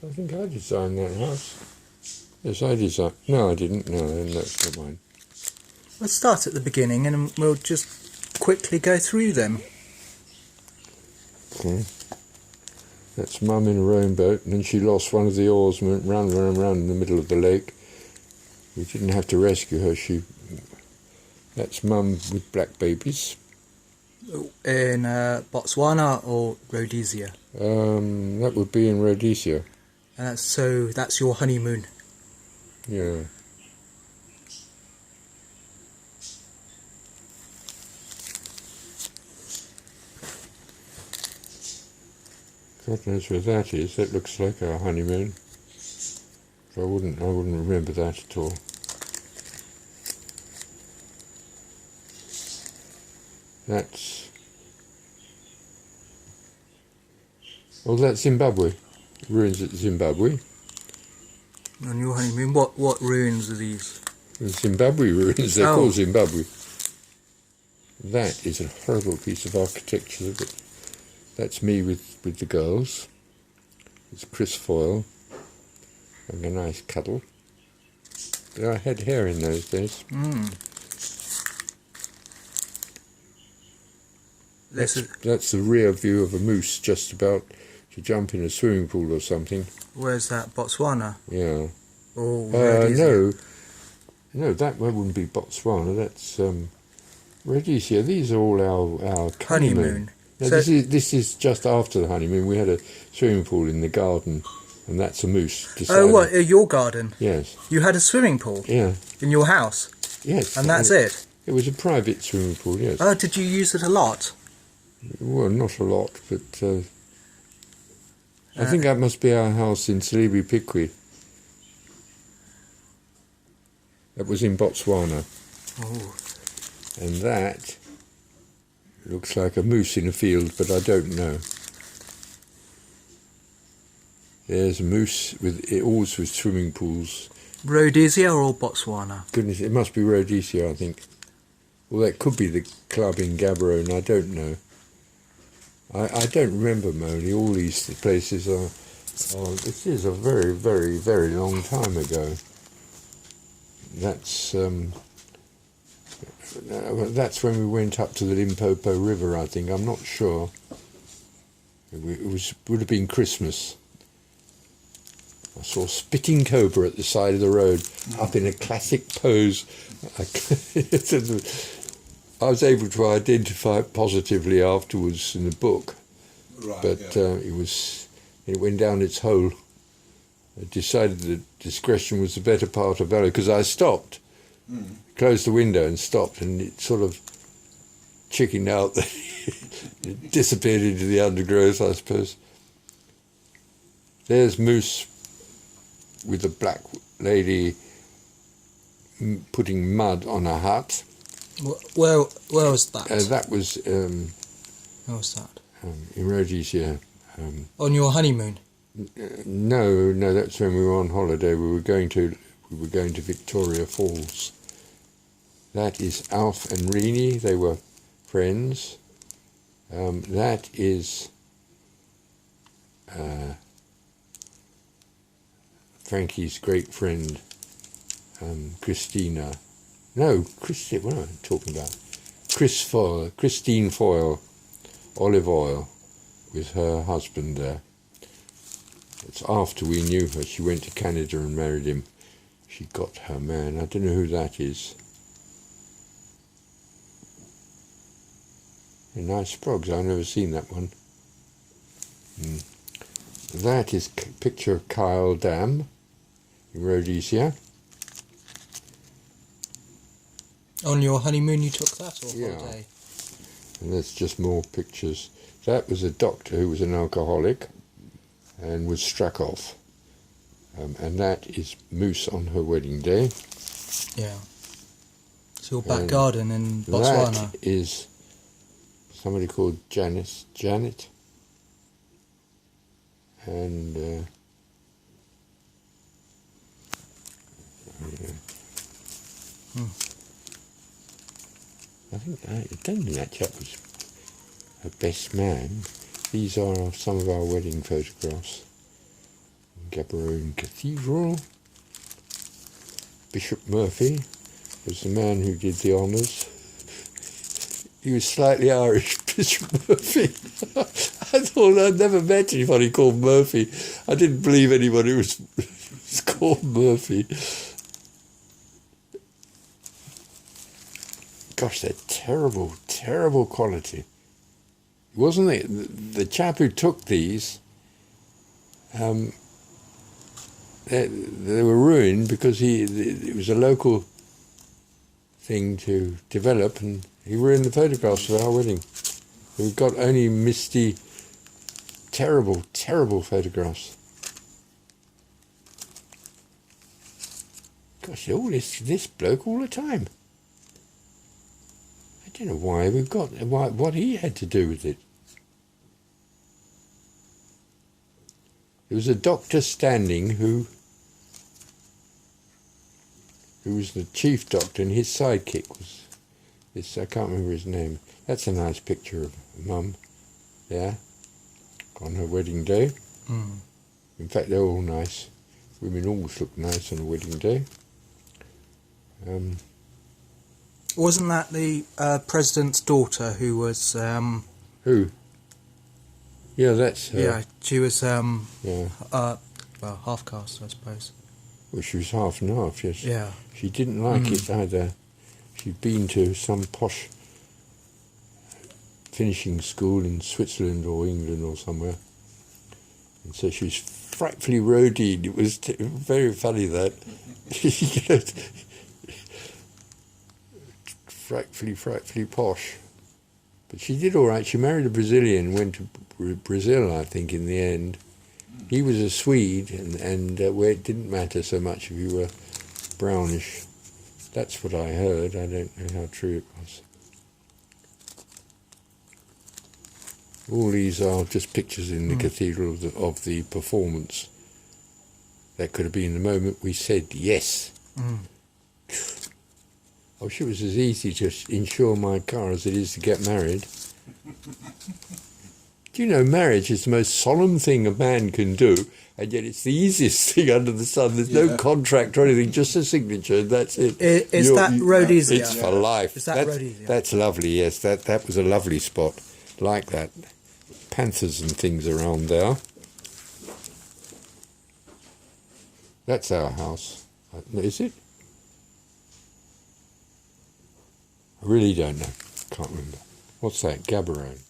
I think I designed that house. Yes, I designed. No, I didn't. No, that's not mine. Let's start at the beginning and we'll just quickly go through them. Okay. That's Mum in a rowing boat, and then she lost one of the oars and went round in the middle of the lake. We didn't have to rescue her. That's Mum with black babies. In Botswana or Rhodesia? That would be in Rhodesia. And that's your honeymoon. Yeah. God knows where that is. That looks like our honeymoon. I wouldn't remember that at all. That's Zimbabwe. Ruins at Zimbabwe. On your honeymoon, what ruins are these? The Zimbabwe ruins. They're called Zimbabwe. That is a horrible piece of architecture. That's me with the girls. It's Chris Foyle. Having a nice cuddle. I had hair in those days. That's the rear view of a moose just about to jump in a swimming pool or something. Where's that? Botswana? Yeah. Oh, no, that wouldn't be Botswana. That's Rhodesia. These are all our honeymoon. No, so this is just after the honeymoon. We had a swimming pool in the garden, and that's a moose. Oh, what? Your garden? Yes. You had a swimming pool? Yeah. In your house? Yes. And that's it? It was a private swimming pool, yes. Oh, did you use it a lot? Well, not a lot, but I think that must be our house in Salibi Piqui. That was in Botswana. Oh. And that looks like a moose in a field, but I don't know. There's a moose always with swimming pools. Rhodesia or Botswana? Goodness, it must be Rhodesia, I think. Well, that could be the club in Gaborone, I don't know. I don't remember, Moni. All these places are... This is a very, very, very long time ago. That's when we went up to the Limpopo River, I think. I'm not sure. Would have been Christmas. I saw a spitting cobra at the side of the road, up in a classic pose. I was able to identify it positively afterwards in the book, right, but yeah. It went down its hole. I decided that discretion was the better part of valor, because I stopped, closed the window and stopped, and it sort of chickened out. It disappeared into the undergrowth, I suppose. There's Moose with a black lady putting mud on a hut. Where was that? That was... where was that? In Rhodesia. On your honeymoon? No, that's when we were on holiday. We were going to Victoria Falls. That is Alf and Rini. They were friends. That is Frankie's great friend, Christina. No, Christine. What am I talking about? Christine Foyle, Olive Oil, with her husband there. It's after we knew her. She went to Canada and married him. She got her man. I don't know who that is. A nice frogs. I've never seen that one. That is a picture of Kyle Dam in Rhodesia. On your honeymoon you took that, or yeah. holiday? And there's just more pictures. That was a doctor who was an alcoholic and was struck off. And that is Moose on her wedding day. Yeah. It's your back garden in Botswana. That is somebody called Janet. And... I don't think that chap was her best man. These are some of our wedding photographs. Gaborone Cathedral. Bishop Murphy was the man who did the honours. He was slightly Irish, Bishop Murphy. I thought I'd never met anybody called Murphy. I didn't believe anybody was called Murphy. Gosh, they're terrible, terrible quality. Wasn't it? The chap who took these, they were ruined because it was a local thing to develop, and he ruined the photographs of our wedding. We've got only misty, terrible, terrible photographs. Gosh, all this bloke all the time. I don't know why we've got what he had to do with it. There was a Dr. Standing who was the chief doctor, and his sidekick was this, I can't remember his name. That's a nice picture of Mum, yeah, on her wedding day. Mm. In fact, they're all nice. Women always look nice on a wedding day. Wasn't that the president's daughter who was... Who? Yeah, that's her. Yeah, she was Yeah. well, half caste, I suppose. Well, she was half and half, yes. Yeah. She didn't like it either. She'd been to some posh finishing school in Switzerland or England or somewhere. And so she was frightfully roadied. It was very funny, that. frightfully posh. But she did all right. She married a Brazilian, went to Brazil, I think, in the end. He was a Swede, and where it didn't matter so much if you were brownish. That's what I heard. I don't know how true it was. All these are just pictures in the cathedral of the performance. That could have been the moment we said yes. I wish it was as easy to insure my car as it is to get married. Do you know, marriage is the most solemn thing a man can do, and yet it's the easiest thing under the sun. There's no contract or anything, just a signature, and that's it. Is that road easier? It's for life. Is that road easier? That's lovely, yes. That was a lovely spot. Like that. Panthers and things around there. That's our house. Is it? I really don't know. Can't remember. What's that? Gaborone.